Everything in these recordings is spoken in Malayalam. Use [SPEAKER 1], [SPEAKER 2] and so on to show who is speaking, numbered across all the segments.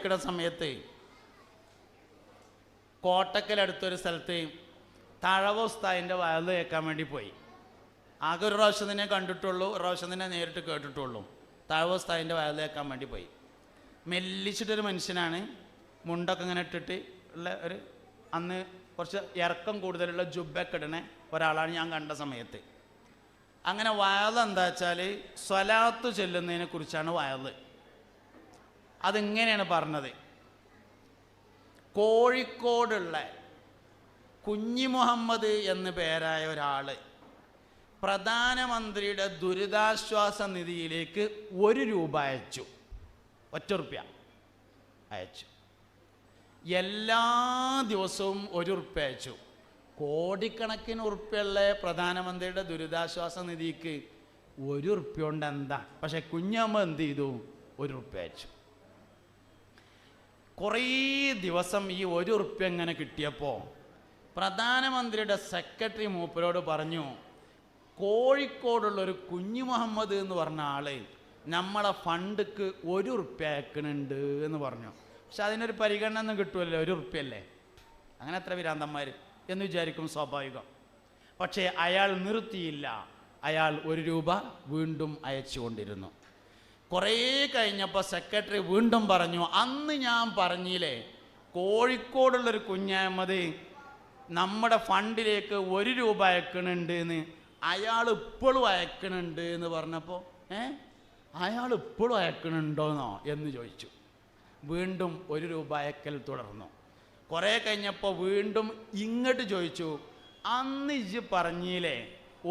[SPEAKER 1] പഠിക്കുന്ന സമയത്ത് കോട്ടക്കലടുത്തൊരു സ്ഥലത്ത് തഴവ ഉസ്താദിൻ്റെ വയല് കേൾക്കാൻ വേണ്ടി പോയി. ആകെ ഒരു പ്രാവശ്യം തന്നെ കണ്ടിട്ടുള്ളൂ, ഒരു പ്രാവശ്യം തന്നെ നേരിട്ട് കേട്ടിട്ടുള്ളൂ. തഴവ ഉസ്താദിൻ്റെ വയല് കേൾക്കാൻ വേണ്ടി പോയി. മെല്ലിച്ചിട്ടൊരു മനുഷ്യനാണ്, മുണ്ടൊക്കെ ഇങ്ങനെ ഇട്ടിട്ട് ഉള്ള ഒരു, അന്ന് കുറച്ച് ഇറക്കം കൂടുതലുള്ള ജുബ്ബൊക്കെ ഇടണ ഒരാളാണ് ഞാൻ കണ്ട സമയത്ത്. അങ്ങനെ വയല് എന്താ വെച്ചാൽ സ്വലാത്ത് ചൊല്ലുന്നതിനെ കുറിച്ചാണ് വയല്. അതിങ്ങനെയാണ് പറഞ്ഞത്: കോഴിക്കോടുള്ള കുഞ്ഞി മുഹമ്മദ് എന്ന് പേരായ ഒരാൾ പ്രധാനമന്ത്രിയുടെ ദുരിതാശ്വാസ നിധിയിലേക്ക് 1 രൂപ അയച്ചു. 1 റുപ്യ അയച്ചു. എല്ലാ ദിവസവും 1 റുപ്യ അയച്ചു. കോടിക്കണക്കിന് ഉറുപ്പ്യുള്ള പ്രധാനമന്ത്രിയുടെ ദുരിതാശ്വാസ നിധിക്ക് 1 റുപ്യ കൊണ്ട് എന്താ? പക്ഷെ കുഞ്ഞമ്മ എന്ത് ചെയ്തു? 1 റുപ്യ അയച്ചു. കുറേ ദിവസം ഈ 1 റുപ്യ ഇങ്ങനെ കിട്ടിയപ്പോൾ പ്രധാനമന്ത്രിയുടെ സെക്രട്ടറി മൂപ്പരോട് പറഞ്ഞു, കോഴിക്കോടുള്ളൊരു കുഞ്ഞു മുഹമ്മദ് എന്ന് പറഞ്ഞ ആള് നമ്മളെ ഫണ്ടിക്ക് 1 റുപ്യ അയക്കണുണ്ട് എന്ന് പറഞ്ഞു. പക്ഷെ അതിനൊരു പരിഗണന ഒന്നും കിട്ടുമല്ലോ, 1 റുപ്യ അല്ലേ, അങ്ങനെ എത്ര വിരാന്തന്മാർ എന്ന് വിചാരിക്കും, സ്വാഭാവികം. പക്ഷേ അയാൾ നിർത്തിയില്ല. അയാൾ 1 രൂപ വീണ്ടും അയച്ചുകൊണ്ടിരുന്നു. കുറേ കഴിഞ്ഞപ്പോൾ സെക്രട്ടറി വീണ്ടും പറഞ്ഞു, അന്ന് ഞാൻ പറഞ്ഞില്ലേ കോഴിക്കോടുള്ളൊരു കുഞ്ഞഹമ്മദ് നമ്മുടെ ഫണ്ടിലേക്ക് 1 രൂപ അയക്കണുണ്ട് എന്ന്, അയാൾ ഇപ്പോഴും അയക്കണുണ്ട് എന്ന് പറഞ്ഞപ്പോൾ അയാൾ ഇപ്പോഴും അയക്കണുണ്ടോന്നോ എന്ന് ചോദിച്ചു. വീണ്ടും 1 രൂപ അയക്കൽ തുടർന്നു. കുറേ കഴിഞ്ഞപ്പോൾ വീണ്ടും ഇങ്ങോട്ട് ചോദിച്ചു, അന്ന് ഇജ്ജ് പറഞ്ഞില്ലേ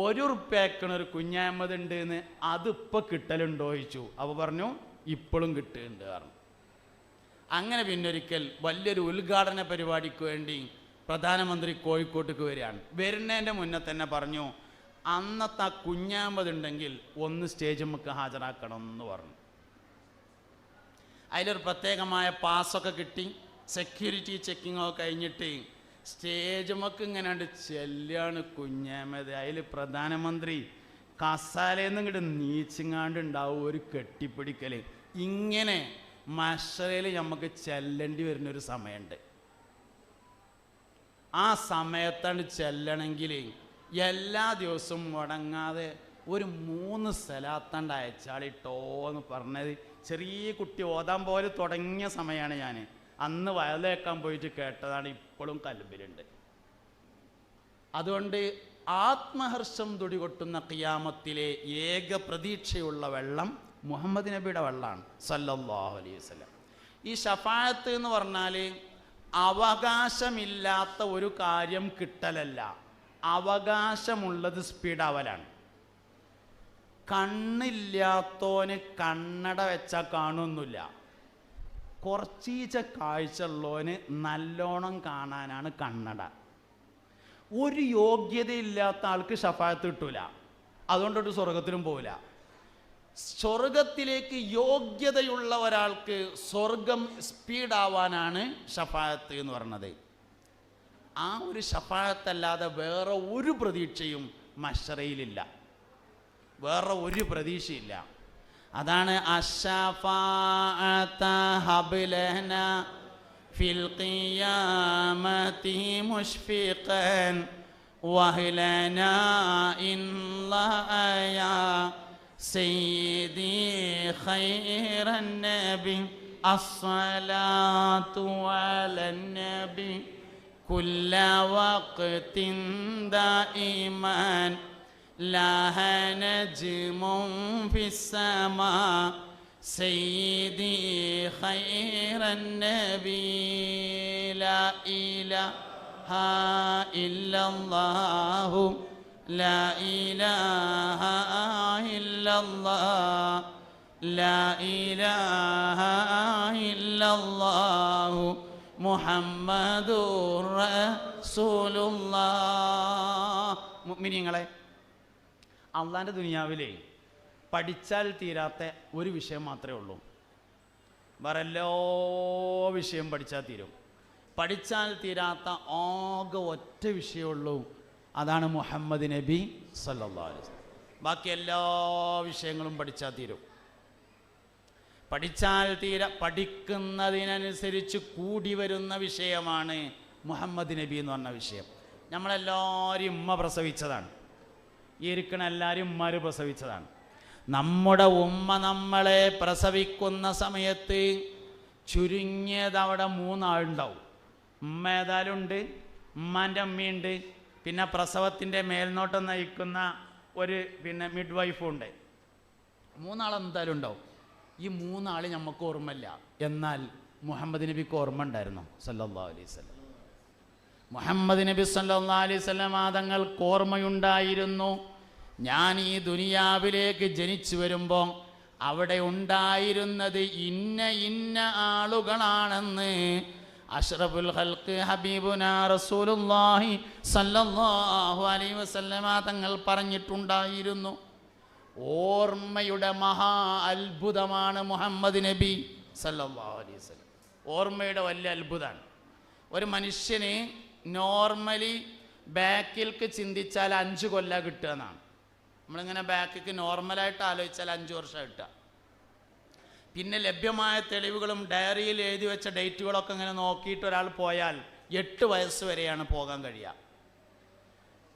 [SPEAKER 1] 1 റുപ്യ അയക്കണൊരു കുഞ്ഞഹമ്മദ് ഉണ്ട് എന്ന്, അതിപ്പോൾ കിട്ടലുണ്ടോ ചോദിച്ചു. അപ്പോൾ പറഞ്ഞു ഇപ്പോഴും കിട്ടുന്നുണ്ട് പറഞ്ഞു. അങ്ങനെ പിന്നൊരിക്കൽ വലിയൊരു ഉദ്ഘാടന പരിപാടിക്ക് വേണ്ടി പ്രധാനമന്ത്രി കോഴിക്കോട്ടേക്ക് വരികയാണ്. വരുന്നതിൻ്റെ മുന്നേ തന്നെ പറഞ്ഞു, അന്നത്തെ ആ കുഞ്ഞഹമ്മദ് ഉണ്ടെങ്കിൽ ഒന്ന് സ്റ്റേജ് നമുക്ക് ഹാജരാക്കണം എന്ന് പറഞ്ഞു. അതിലൊരു പ്രത്യേകമായ പാസ്സൊക്കെ കിട്ടി. സെക്യൂരിറ്റി ചെക്കിങ്ങൊക്കെ കഴിഞ്ഞിട്ട് സ്റ്റേജുമൊക്കെ ഇങ്ങനെ ചെല്ലാണ് കുഞ്ഞഹമ്മദ്. അതിൽ പ്രധാനമന്ത്രി കസാലയിൽ നിന്ന് ഇങ്ങോട്ട് നീച്ചിങ്ങാണ്ടുണ്ടാവും ഒരു കെട്ടിപ്പിടിക്കൽ. ഇങ്ങനെ മഷറയിൽ നമുക്ക് ചെല്ലേണ്ടി വരുന്നൊരു സമയമുണ്ട്. ആ സമയത്താണ് ചെല്ലണമെങ്കിൽ എല്ലാ ദിവസവും മുടങ്ങാതെ ഒരു 3 സലാത്താണ്ട് അയച്ചാളിട്ടോ എന്ന് പറഞ്ഞത് ചെറിയ കുട്ടി ഓതാൻ പോലെ തുടങ്ങിയ സമയമാണ്. ഞാൻ അന്ന് വയലേക്കാൻ പോയിട്ട് കേട്ടതാണ്, ഇപ്പോഴും കൽബിലുണ്ട്. അതുകൊണ്ട് ആത്മഹർഷം തുടികൊട്ടുന്ന ഖിയാമത്തിലെ ഏക പ്രതീക്ഷയുള്ള വെള്ളം മുഹമ്മദ് നബിയുടെ വെള്ളമാണ് സല്ലല്ലാഹു അലൈഹി വസല്ലം. ഈ ശഫാഅത്ത് എന്ന് പറഞ്ഞാൽ അവകാശമില്ലാത്ത ഒരു കാര്യം കിട്ടലല്ല, അവകാശമുള്ളത് സ്പീഡാവലാണ്. കണ്ണില്ലാത്തോന് കണ്ണട വെച്ചാൽ കാണുന്നില്ല. കുറച്ചീച്ച കാഴ്ച ഉള്ളവന് നല്ലോണം കാണാനാണ് കണ്ണട. ഒരു യോഗ്യതയില്ലാത്ത ആൾക്ക് ശഫാഅത്ത് കിട്ടൂല, അതുകൊണ്ടൊരു സ്വർഗത്തിലും പോവില്ല. സ്വർഗത്തിലേക്ക് യോഗ്യതയുള്ള ഒരാൾക്ക് സ്വർഗം സ്പീഡാവാനാണ് ശഫാഅത്ത് എന്ന് പറയുന്നത്. ആ ഒരു ശഫാഅത്തല്ലാതെ വേറെ ഒരു പ്രതീക്ഷയും മശ്റയിലില്ല, വേറെ ഒരു പ്രതീക്ഷയില്ല. അതാണ് അശ്ശഫാഅത ഹബ്ലന ഫിൽ ഖിയാമതി മുഷ്ഫിഖൻ വഹ്ലനാ ഇൻലായാ സയ്യിദി ഖൈറൻ നബി അസ്സലാത്തു അലൻ നബി കുല്ല വഖ്തിൻ ദായിമൻ ലാഹ നജ്മുൻ ഫിസ്സമാ സയ്യിദി ഖൈറൻ നബി ലാ ഇലാഹ ഇല്ലല്ലാഹു ലാ ഇലാഹ ഇല്ലല്ലാഹ് ലാ ഇലാഹ ഇല്ലല്ലാഹു മുഹമ്മദുർ റസൂലുള്ളാഹ്. മുഅ്മിനീങ്ങളെ, അള്ളാൻ്റെ ദുനിയാവിലെ പഠിച്ചാൽ തീരാത്ത ഒരു വിഷയം മാത്രമേ ഉള്ളൂ. വേറെ എല്ലാ വിഷയം പഠിച്ചാൽ തീരും. പഠിച്ചാൽ തീരാത്ത ആകെ ഒറ്റ വിഷയമുള്ളൂ, അതാണ് മുഹമ്മദ് നബി സല്ലല്ലാഹു അലൈഹി വസല്ലം. ബാക്കി എല്ലാ വിഷയങ്ങളും പഠിച്ചാൽ തീരും. പഠിച്ചാൽ പഠിക്കുന്നതിനനുസരിച്ച് കൂടി വരുന്ന വിഷയമാണ് മുഹമ്മദ് നബി എന്ന് പറഞ്ഞ വിഷയം. നമ്മളെല്ലാവരും ഉമ്മ പ്രസവിച്ചതാണ്. ഈ ഇരിക്കണ എല്ലാവരും ഉമ്മാർ പ്രസവിച്ചതാണ്. നമ്മുടെ ഉമ്മ നമ്മളെ പ്രസവിക്കുന്ന സമയത്ത് ചുരുങ്ങിയത് അവിടെ 3 ആളുണ്ടാവും. ഉമ്മ ഏതായാലും ഉണ്ട്, ഉമ്മാൻ്റെ അമ്മയുണ്ട്, പിന്നെ പ്രസവത്തിൻ്റെ മേൽനോട്ടം നയിക്കുന്ന ഒരു മിഡ് വൈഫും ഉണ്ട്. 3 ആൾ എന്തായാലും ഉണ്ടാവും. ഈ 3 ആൾ നമുക്ക് ഓർമ്മയില്ല. എന്നാൽ മുഹമ്മദ് നബിക്ക് ഓർമ്മ ഉണ്ടായിരുന്നു സല്ലല്ലാഹു അലൈഹി വസല്ലം. മുഹമ്മദ് നബി സല്ലല്ലാഹു അലൈഹി വസല്ലം തങ്ങൾക്ക് ഓർമ്മയുണ്ടായിരുന്നു. ഞാൻ ഈ ദുനിയാവിലേക്ക് ജനിച്ചു വരുമ്പോൾ അവിടെ ഉണ്ടായിരുന്നത് ഇന്ന ആളുകളാണെന്ന് അഷ്റഫുൽ ഖൽഖ് ഹബീബുനാ റസൂലുള്ളാഹി സല്ലല്ലാഹു അലൈഹി വസല്ലം തങ്ങൾ പറഞ്ഞിട്ടുണ്ടായിരുന്നു. ഓർമ്മയുടെ മഹാ അത്ഭുതമാണ് മുഹമ്മദ് നബി സല്ലല്ലാഹു അലൈഹി വസല്ലം. ഓർമ്മയുടെ വലിയ അത്ഭുതമാണ്. ഒരു മനുഷ്യന് നോർമലി ബാക്കിലേക്ക് ചിന്തിച്ചാൽ 5 കൊല്ലം കിട്ടുക എന്നാണ്. നമ്മളിങ്ങനെ ബാക്കിക്ക് നോർമലായിട്ട് ആലോചിച്ചാൽ 5 വർഷം കിട്ടുക. പിന്നെ ലഭ്യമായ തെളിവുകളും ഡയറിയിൽ എഴുതി വെച്ച ഡേറ്റുകളൊക്കെ ഇങ്ങനെ നോക്കിയിട്ട് ഒരാൾ പോയാൽ 8 വയസ്സ് വരെയാണ് പോകാൻ കഴിയുക.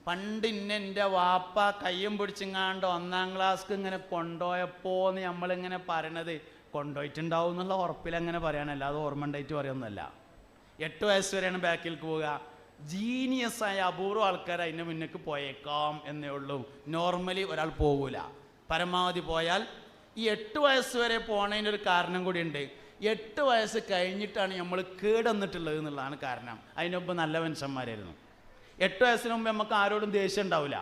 [SPEAKER 1] പണ്ട് എൻ്റെ വാപ്പ കയ്യും പിടിച്ചിങ്ങാണ്ട് 1-ാം ക്ലാസ്ക്ക് ഇങ്ങനെ കൊണ്ടുപോയപ്പോന്ന് നമ്മളിങ്ങനെ പറയണത് കൊണ്ടുപോയിട്ടുണ്ടാവും എന്നുള്ള ഉറപ്പിലങ്ങനെ പറയാനല്ല, അത് ഓർമ്മ ഉണ്ടായിട്ട് പറയുന്നതല്ല. 8 വയസ്സ് വരെയാണ് ബാക്കിലേക്ക് പോവുക. ജീനിയസായ അപൂർവ ആൾക്കാർ അതിൻ്റെ മുന്നേക്ക് പോയേക്കാം എന്നേ ഉള്ളൂ. നോർമലി ഒരാൾ പോകൂല. പരമാവധി പോയാൽ ഈ 8 വയസ്സ് വരെ പോണതിനൊരു കാരണം കൂടിയുണ്ട്. 8 വയസ്സ് കഴിഞ്ഞിട്ടാണ് നമ്മൾ കേടന്നിട്ടുള്ളത് എന്നുള്ളതാണ് കാരണം. അതിന് മുമ്പ് നല്ല മനുഷ്യന്മാരായിരുന്നു. 8 വയസ്സിന് മുമ്പ് നമുക്ക് ആരോടും ദേഷ്യം ഉണ്ടാവില്ല.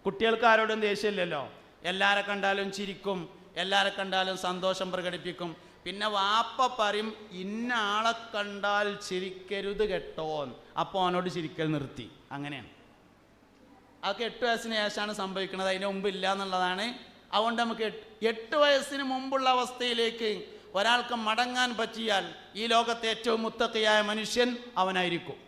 [SPEAKER 1] കുട്ടികൾക്ക് ആരോടും ദേഷ്യമില്ലല്ലോ. എല്ലാവരെ കണ്ടാലും ചിരിക്കും, എല്ലാവരെ കണ്ടാലും സന്തോഷം പ്രകടിപ്പിക്കും. പിന്നെ വാപ്പ പറയും ഇന്ന ആളെ കണ്ടാൽ ചിരിക്കരുത് കേട്ടോ, അപ്പോൾ അവനോട് ചിരിക്കൽ നിർത്തി. അങ്ങനെയാണ്. അതൊക്കെ 8 വയസ്സിന് ശേഷമാണ് സംഭവിക്കുന്നത്, അതിന് മുമ്പ് ഇല്ല എന്നുള്ളതാണ്. അതുകൊണ്ട് നമുക്ക് 8 വയസ്സിന് മുമ്പുള്ള അവസ്ഥയിലേക്ക് ഒരാൾക്ക് മടങ്ങാൻ പറ്റിയാൽ ഈ ലോകത്തെ ഏറ്റവും മുത്തഖിയായ മനുഷ്യൻ അവനായിരിക്കും.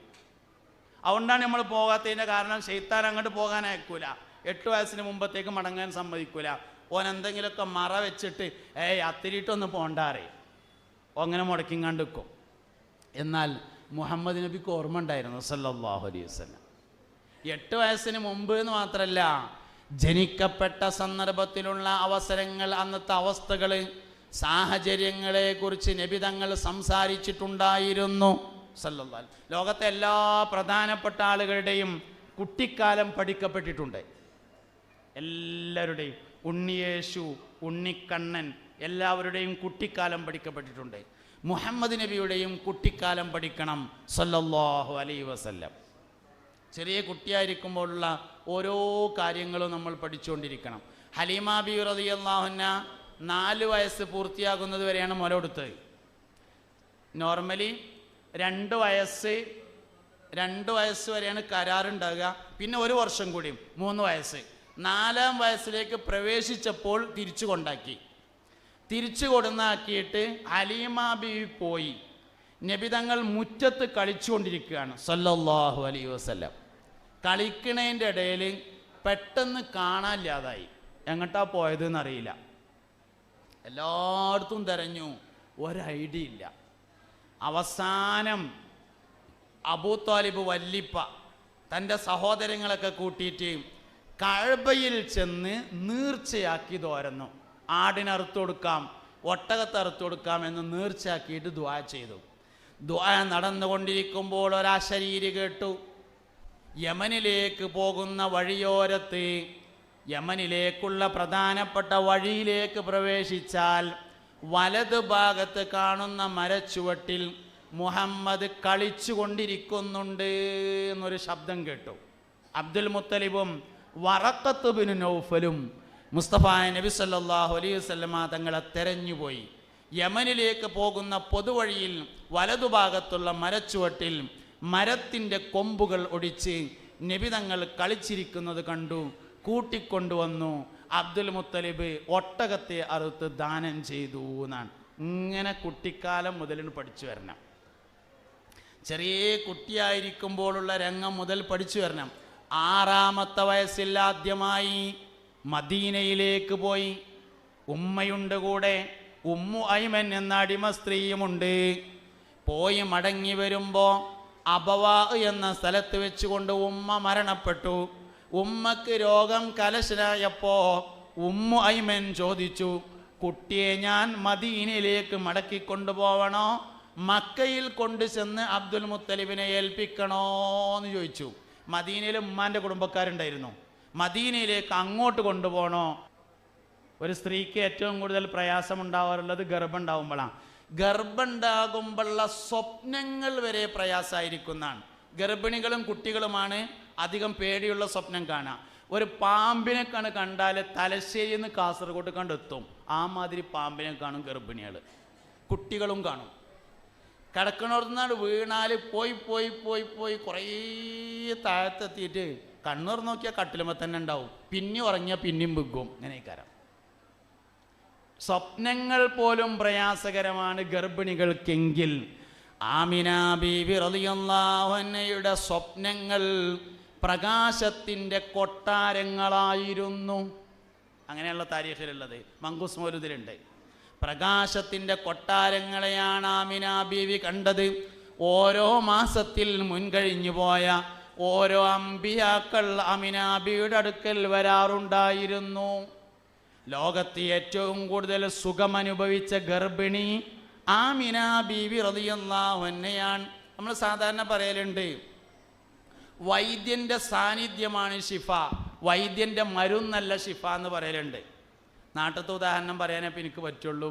[SPEAKER 1] അതുകൊണ്ടാണ് നമ്മൾ പോകാത്തതിൻ്റെ കാരണം. ശൈത്താൻ അങ്ങോട്ട് പോകാൻ അയക്കൂല, 8 വയസ്സിന് മുമ്പത്തേക്ക് മടങ്ങാൻ സമ്മതിക്കൂല. ഓൻ എന്തെങ്കിലുമൊക്കെ മറ വെച്ചിട്ട് അത്തിരിയിട്ടൊന്ന് പോണ്ടാറേ അങ്ങനെ മുടക്കിങ്ങാണ്ട് വെക്കും. എന്നാൽ മുഹമ്മദ് നബിക്ക് ഓർമ്മ ഉണ്ടായിരുന്നു സല്ലല്ലാഹു അലൈഹി വസല്ലം. 8 വയസ്സിന് മുമ്പ് എന്ന് മാത്രമല്ല, ജനിക്കപ്പെട്ട സന്ദർഭത്തിലുള്ള അവസരങ്ങൾ, അന്നത്തെ അവസ്ഥകൾ, സാഹചര്യങ്ങളെ കുറിച്ച് നബി തങ്ങൾ സംസാരിച്ചിട്ടുണ്ടായിരുന്നു സല്ലല്ലാഹു. ലോകത്തെ എല്ലാ പ്രധാനപ്പെട്ട ആളുകളുടെയും കുട്ടിക്കാലം പഠിക്കപ്പെട്ടിട്ടുണ്ട്. എല്ലാവരുടെയും, ഉണ്ണിയേശു, ഉണ്ണിക്കണ്ണൻ, എല്ലാവരുടെയും കുട്ടിക്കാലം പഠിക്കപ്പെട്ടിട്ടുണ്ട്. മുഹമ്മദ് നബിയുടെയും കുട്ടിക്കാലം പഠിക്കണം സല്ലല്ലാഹു അലൈഹി വസല്ലം. ചെറിയ കുട്ടിയായിരിക്കുമ്പോഴുള്ള ഓരോ കാര്യങ്ങളും നമ്മൾ പഠിച്ചുകൊണ്ടിരിക്കണം. ഹലീമ ബി റളിയല്ലാഹു അൻഹ 4 വയസ്സ് പൂർത്തിയാകുന്നത് വരെയാണ് മുല കൊടുത്തത്. നോർമലി 2 വയസ്സ് വരെയാണ് കരാറുണ്ടാകുക. പിന്നെ 1 വർഷം കൂടി 3 വയസ്സ്. 4-ാം വയസ്സിലേക്ക് പ്രവേശിച്ചപ്പോൾ തിരിച്ചു കൊണ്ടാക്കി. തിരിച്ചു കൊണ്ടുവന്നാക്കിയിട്ട് ഹലീമ ബീവി പോയി. നബി തങ്ങൾ മുറ്റത്ത് കളിച്ചുകൊണ്ടിരിക്കുകയാണ് സല്ലല്ലാഹു അലൈഹി വസല്ലം. കളിക്കണതിൻ്റെ ഇടയിൽ പെട്ടെന്ന് കാണാനില്ലാതായി. എങ്ങോട്ടാ പോയതെന്ന് അറിയില്ല. എല്ലായിടത്തും തിരഞ്ഞു, ഒരു ഐഡിയ ഇല്ല. അവസാനം അബൂ ത്വാലിബ് വല്ലിപ്പ തൻ്റെ സഹോദരങ്ങളൊക്കെ കൂട്ടിയിട്ട് കഅബയിൽ ചെന്ന് നീർച്ചയാക്കി തോരുന്നു. ആടിനറുത്തു കൊടുക്കാം, ഒട്ടകത്തെ അറുത്തു കൊടുക്കാം എന്ന് നീർച്ചയാക്കിയിട്ട് ദുആ ചെയ്തു. ദുആ നടന്നുകൊണ്ടിരിക്കുമ്പോൾ ഒരാശരീരി കേട്ടു. യമനിലേക്ക് പോകുന്ന വഴിയോരത്ത്, യമനിലേക്കുള്ള പ്രധാനപ്പെട്ട വഴിയിലേക്ക് പ്രവേശിച്ചാൽ വലത് ഭാഗത്ത് കാണുന്ന മരച്ചുവട്ടിൽ മുഹമ്മദ് കളിച്ചു കൊണ്ടിരിക്കുന്നുണ്ട് എന്നൊരു ശബ്ദം കേട്ടു. അബ്ദുൽ മുത്തലിബും വറഖത്ത് ബിൻ നൗഫലും മുസ്തഫ നബി സല്ലല്ലാഹു അലൈഹി വസല്ലമ തങ്ങളെ തെരഞ്ഞുപോയി. യമനിലേക്ക് പോകുന്ന പൊതുവഴിയിൽ വലതുഭാഗത്തുള്ള മരച്ചുവട്ടിൽ മരത്തിൻ്റെ കൊമ്പുകൾ ഒടിച്ച് നബി തങ്ങൾ കളിച്ചിരിക്കുന്നത് കണ്ടു. കൂട്ടിക്കൊണ്ടുവന്നു. അബ്ദുൽ മുത്തലിബ് ഒട്ടകത്തെ അറുത്ത് ദാനം ചെയ്തു എന്നാണ്. ഇങ്ങനെ കുട്ടിക്കാലം മുതൽ പഠിച്ചു വരണം. ചെറിയ കുട്ടിയായിരിക്കുമ്പോഴുള്ള രംഗം മുതൽ പഠിച്ചു വരണം. 6-ാമത്തെ വയസ്സിൽ ആദ്യമായി മദീനയിലേക്ക് പോയി. ഉമ്മയുണ്ട് കൂടെ. ഉമ്മു ഐമൻ എന്ന അടിമ സ്ത്രീയുമുണ്ട്. പോയി മടങ്ങി വരുമ്പോൾ അബവാ എന്ന സ്ഥലത്ത് വെച്ചുകൊണ്ട് ഉമ്മ മരണപ്പെട്ടു. ഉമ്മക്ക് രോഗം കലശലായപ്പോൾ ഉമ്മു ഐമൻ ചോദിച്ചു, കുട്ടിയെ ഞാൻ മദീനയിലേക്ക് മടക്കിക്കൊണ്ടുപോവണോ, മക്കയിൽ കൊണ്ടു ചെന്ന് അബ്ദുൽ മുത്തലിബിനെ ഏൽപ്പിക്കണോ എന്ന് ചോദിച്ചു. മദീനയിൽ ഉമ്മാൻ്റെ കുടുംബക്കാരുണ്ടായിരുന്നു. മദീനയിലേക്ക് അങ്ങോട്ട് കൊണ്ടുപോകണോ? ഒരു സ്ത്രീക്ക് ഏറ്റവും കൂടുതൽ പ്രയാസമുണ്ടാവാറുള്ളത് ഗർഭമുണ്ടാകുമ്പോഴാണ്. ഗർഭമുണ്ടാകുമ്പോഴുള്ള സ്വപ്നങ്ങൾ വരെ പ്രയാസമായിരിക്കുന്നതാണ്. ഗർഭിണികളും കുട്ടികളുമാണ് അധികം പേടിയുള്ള സ്വപ്നം കാണുക. ഒരു പാമ്പിനെ കണ്ടാൽ തലശ്ശേരിയിൽ നിന്ന് കാസർഗോഡ് കണ്ടെത്തും. ആ മാതിരി പാമ്പിനെ കാണും ഗർഭിണികൾ, കുട്ടികളും കാണും. കിടക്കണോർന്നാട് വീണാൽ പോയി പോയി പോയി പോയി കുറേ താഴത്തെത്തിയിട്ട് കണ്ണൂർ നോക്കിയാൽ കട്ടിലുമ്പോൾ തന്നെ ഉണ്ടാവും. പിന്നെ ഉറങ്ങിയാൽ പിന്നെയും വിഗ്ഗും. ഇങ്ങനെ കാരം സ്വപ്നങ്ങൾ പോലും പ്രയാസകരമാണ് ഗർഭിണികൾക്കെങ്കിൽ ആമിന ബീവി റളിയല്ലാഹു അൻഹയുടെ സ്വപ്നങ്ങൾ പ്രകാശത്തിൻ്റെ കൊട്ടാരങ്ങളായിരുന്നു. അങ്ങനെയുള്ള താരീഖിലുള്ളത് മങ്കൂസ് മൗലൂദിലുണ്ട്. പ്രകാശത്തിൻ്റെ കൊട്ടാരങ്ങളെയാണ് ആമിന ബീവി കണ്ടത്. ഓരോ മാസത്തിൽ മുൻകഴിഞ്ഞു പോയ ഓരോ അമ്പിയാക്കൾ ആമിന ബീവിയുടെ അടുക്കൽ വരാറുണ്ടായിരുന്നു. ലോകത്ത് ഏറ്റവും കൂടുതൽ സുഖമനുഭവിച്ച ഗർഭിണി ആമിന ബീവി റളിയല്ലാഹു അൻഹയാണ്. നമ്മൾ സാധാരണ പറയലുണ്ട്, വൈദ്യൻ്റെ സാന്നിധ്യമാണ് ശിഫ, വൈദ്യൻ്റെ മരുന്നല്ല ശിഫ എന്ന് പറയലുണ്ട്. നാട്ടിലത്തെ ഉദാഹരണം പറയാനേ ഇപ്പം എനിക്ക് പറ്റുള്ളൂ.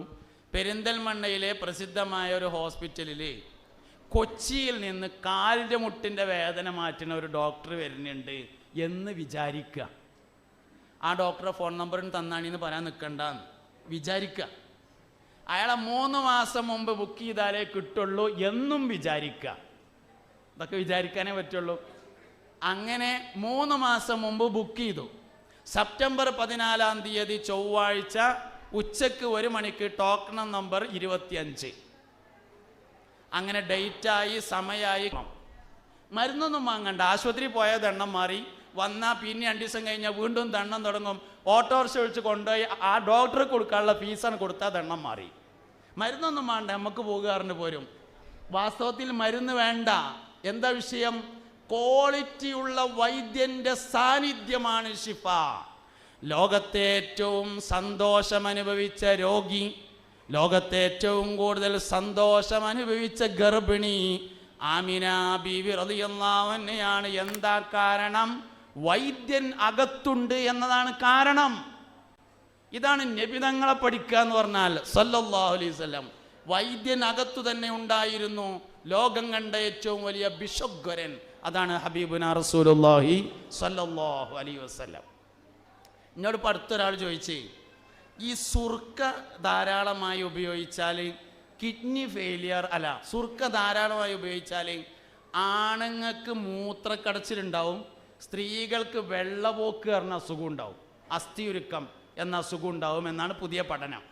[SPEAKER 1] പെരിന്തൽമണ്ണയിലെ പ്രസിദ്ധമായ ഒരു ഹോസ്പിറ്റലിൽ കൊച്ചിയിൽ നിന്ന് കാലിൻ്റെ മുട്ടിൻ്റെ വേദന മാറ്റുന്ന ഒരു ഡോക്ടർ വരുന്നുണ്ട് എന്ന് വിചാരിക്കുക. ആ ഡോക്ടറെ ഫോൺ നമ്പറിന് തന്നാണിന്ന് പറയാൻ നിൽക്കണ്ടെന്ന് വിചാരിക്കുക. അയാളെ 3 മാസം മുമ്പ് ബുക്ക് ചെയ്താലേ കിട്ടുള്ളൂ എന്നും വിചാരിക്കുക. ഇതൊക്കെ വിചാരിക്കാനേ പറ്റുള്ളൂ. അങ്ങനെ 3 മാസം മുമ്പ് ബുക്ക് ചെയ്തു. സെപ്റ്റംബർ 14-ാം തീയതി ചൊവ്വാഴ്ച ഉച്ചക്ക് 1 മണിക്ക് ടോക്കൺ നമ്പർ 25. അങ്ങനെ ഡേറ്റായി, സമയമായി. മരുന്നൊന്നും വാങ്ങണ്ട, ആശുപത്രി പോയാൽ ദണ്ണം മാറി, വന്നാൽ പിന്നെ 2 ദിവസം കഴിഞ്ഞാൽ വീണ്ടും ദണ്ണം തുടങ്ങും. ഓട്ടോറിക്ഷ ഒഴിച്ച് കൊണ്ടുപോയി ആ ഡോക്ടർക്ക് കൊടുക്കാനുള്ള ഫീസാണ് കൊടുത്താൽ ദണ്ണം മാറി. മരുന്നൊന്നും വേണ്ട, നമുക്ക് പോകുകാരന് പോരും. വാസ്തവത്തിൽ മരുന്ന് വേണ്ട. എന്താ വിഷയം? ക്വാളിറ്റിയുള്ള വൈദ്യൻ്റെ സാന്നിധ്യമാണ് ശിഫ. ലോകത്തെ ഏറ്റവും സന്തോഷം അനുഭവിച്ച രോഗി, ലോകത്തെ ഏറ്റവും കൂടുതൽ സന്തോഷം അനുഭവിച്ച ഗർഭിണി ആമിന ബീവി റളിയല്ലാഹു അൻഹയാണ്. എന്താ കാരണം? വൈദ്യൻ അകത്തുണ്ട് എന്നതാണ് കാരണം. ഇതാണ് നബി തങ്ങളെ പഠിക്കുക എന്ന് പറഞ്ഞാൽ സല്ലല്ലാഹു അലൈഹി വസല്ലം. വൈദ്യൻ അകത്തു തന്നെ ഉണ്ടായിരുന്നു. ലോകം കണ്ട ഏറ്റവും വലിയ ബിഷഗ്വരൻ അതാണ് ഹബീബുന റസൂലുള്ളാഹി സല്ലല്ലാഹു അലൈഹി വസല്ലം. എന്നോട് ഇപ്പോൾ അടുത്തൊരാൾ ചോദിച്ചേ, ഈ സുർക്ക ധാരാളമായി ഉപയോഗിച്ചാൽ കിഡ്നി ഫെയിലിയർ അല്ല, സുർക്ക ധാരാളമായി ഉപയോഗിച്ചാൽ ആണുങ്ങൾക്ക് മൂത്രക്കടച്ചിലുണ്ടാവും, സ്ത്രീകൾക്ക് വെള്ളപോക്ക് പറഞ്ഞ അസുഖം ഉണ്ടാവും, അസ്ഥിയുരുക്കം എന്ന അസുഖം ഉണ്ടാവും എന്നാണ് പുതിയ പഠനം.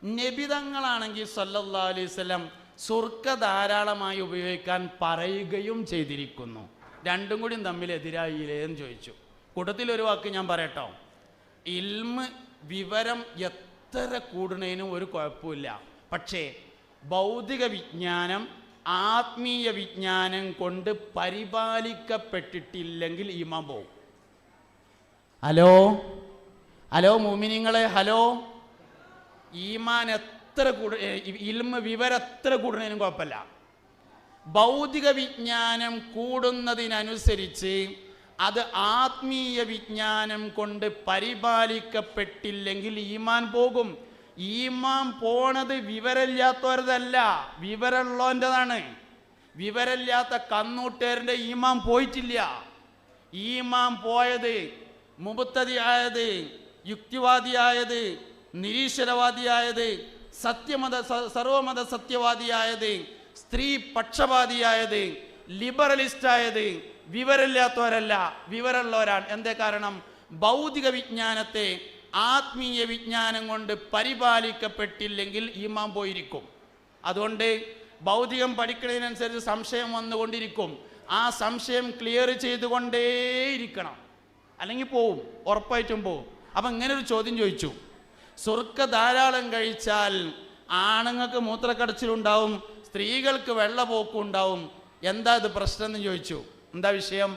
[SPEAKER 1] നബിതങ്ങളാണെങ്കിൽ സല്ലല്ലാഹു അലൈഹി വസല്ലം സുർക്ക ധാരാളമായി ഉപയോഗിക്കാൻ പറയുകയും ചെയ്തിരിക്കുന്നു. രണ്ടും കൂടി തമ്മിൽ എതിരായില്ലേ എന്ന് ചോദിച്ചു. കൂട്ടത്തിൽ ഒരു വാക്ക് ഞാൻ പറയട്ടോ, ഇൽമ് വിവരം എത്ര കൂടുന്നതിനും ഒരു കുഴപ്പമില്ല. പക്ഷേ ഭൗതിക വിജ്ഞാനം ആത്മീയ വിജ്ഞാനം കൊണ്ട് പരിപാലിക്കപ്പെട്ടിട്ടില്ലെങ്കിൽ ഈമാൻ പോവും. ഹലോ ഹലോ മുഅ്മിനീങ്ങളെ, ഹലോ. ഈമാൻ എത്ര ഇൽമ് വിവരം എത്ര കൂടുന്നതിനും കുഴപ്പമില്ല. ഭൗതിക വിജ്ഞാനം കൂടുന്നതിനനുസരിച്ച് അത് ആത്മീയ വിജ്ഞാനം കൊണ്ട് പരിപാലിക്കപ്പെട്ടില്ലെങ്കിൽ ഈമാൻ പോകും. ഈമാൻ പോണത് വിവരമില്ലാത്തവരതല്ല, വിവരമുള്ളവൻ്റെതാണ്. വിവരമില്ലാത്ത കന്നൂട്ടേറിൻ്റെ ഈമാൻ പോയിട്ടില്ല. ഈമാൻ പോയത് മുബത്തദിയായത്, യുക്തിവാദിയായത്, നിരീശ്വരവാദിയായത്, സർവമത സത്യവാദിയായത്, സ്ത്രീ പക്ഷപാതിയായത്, ലിബറലിസ്റ്റായത് വിവരമില്ലാത്തവരല്ല, വിവരമുള്ളവരാണ്. എന്തേ കാരണം? ഭൗതിക വിജ്ഞാനത്തെ ആത്മീയ വിജ്ഞാനം കൊണ്ട് പരിപാലിക്കപ്പെട്ടില്ലെങ്കിൽ ഈമാൻ പോയിരിക്കും. അതുകൊണ്ട് ഭൗതികം പഠിക്കുന്നതിനനുസരിച്ച് സംശയം വന്നുകൊണ്ടിരിക്കും. ആ സംശയം ക്ലിയർ ചെയ്തുകൊണ്ടേയിരിക്കണം, അല്ലെങ്കിൽ പോവും, ഉറപ്പായിട്ടും പോവും. അപ്പം ഇങ്ങനെ ഒരു ചോദ്യം ചോദിച്ചു, സുർക്ക ധാരാളം കഴിച്ചാൽ ആണുങ്ങൾക്ക് മൂത്രക്കടച്ചിലുണ്ടാവും, സ്ത്രീകൾക്ക് വെള്ളപോക്കും ഉണ്ടാവും. എന്താ ഇത് പ്രശ്നം എന്ന് ചോദിച്ചു. എന്താ വിഷയം?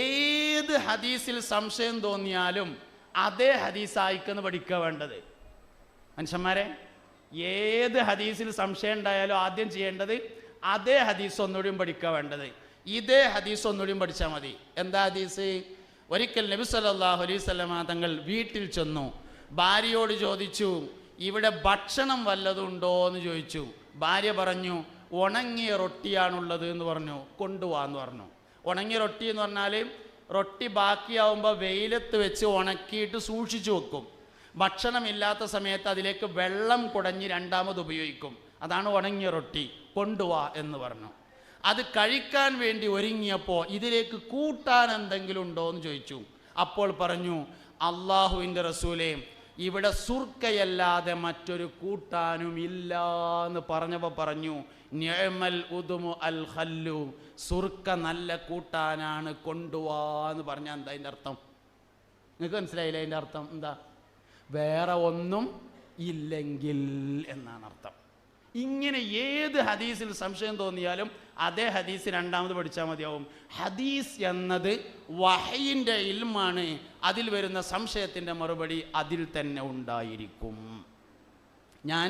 [SPEAKER 1] ഏത് ഹദീസിൽ സംശയം തോന്നിയാലും അതേ ഹദീസായിക്കെന്ന് പഠിക്കുക വേണ്ടത്. മനുഷ്യന്മാരെ, ഏത് ഹദീസിൽ സംശയം ഉണ്ടായാലും ആദ്യം ചെയ്യേണ്ടത് അതേ ഹദീസ് ഒന്നുകൂടിയും പഠിക്കുക വേണ്ടത്. ഇതേ ഹദീസ് ഒന്നുകൂടിയും പഠിച്ചാൽ മതി. എന്താ ഹദീസ്? ഒരിക്കൽ നബി സല്ലല്ലാഹു അലൈഹി വസല്ലമ തങ്ങൾ വീട്ടിൽ ചെന്നു. ഭാര്യയോട് ചോദിച്ചു, ഇവിടെ ഭക്ഷണം വല്ലതുണ്ടോ എന്ന് ചോദിച്ചു. ഭാര്യ പറഞ്ഞു, ഉണങ്ങിയ റൊട്ടിയാണുള്ളത് എന്ന് പറഞ്ഞു. കൊണ്ടുപോകാന്ന് പറഞ്ഞു. ഉണങ്ങിയ റൊട്ടി എന്ന് പറഞ്ഞാൽ റൊട്ടി ബാക്കിയാവുമ്പോൾ വെയിലത്ത് വെച്ച് ഉണക്കിയിട്ട് സൂക്ഷിച്ചു വെക്കും. ഭക്ഷണമില്ലാത്ത സമയത്ത് അതിലേക്ക് വെള്ളം കുടഞ്ഞ് രണ്ടാമത് ഉപയോഗിക്കും. അതാണ് ഉണങ്ങിയ റൊട്ടി. കൊണ്ടുപോവാ എന്ന് പറഞ്ഞു. അത് കഴിക്കാൻ വേണ്ടി ഒരുങ്ങിയപ്പോൾ ഇതിലേക്ക് കൂട്ടാൻ എന്തെങ്കിലും ഉണ്ടോ എന്ന് ചോദിച്ചു. അപ്പോൾ പറഞ്ഞു, അള്ളാഹുവിൻ്റെ റസൂലേ, ഇവിടെ സുർക്കയല്ലാതെ മറ്റൊരു കൂട്ടാനും ഇല്ല എന്ന് പറഞ്ഞപ്പോൾ പറഞ്ഞു, നിഅമൽ ഉദുമു അൽ ഖല്ലു, സുർക്ക നല്ല കൂട്ടാനാണ്, കൊണ്ടുപോവാന്ന് പറഞ്ഞാൽ എന്താ അതിൻ്റെ അർത്ഥം? നിങ്ങൾക്ക് മനസ്സിലായില്ലേ? അതിൻ്റെ അർത്ഥം എന്താ? വേറെ ഒന്നും ഇല്ലെങ്കിൽ എന്നാണ് അർത്ഥം. ഇങ്ങനെ ഏത് ഹദീസിൽ സംശയം തോന്നിയാലും അതേ ഹദീസ് രണ്ടാമത് പഠിച്ചാൽ മതിയാവും. ഹദീസ് എന്നത് വഹയിൻ്റെ ഇൽമാണ്. അതിൽ വരുന്ന സംശയത്തിൻ്റെ മറുപടി അതിൽ തന്നെ ഉണ്ടായിരിക്കും. ഞാൻ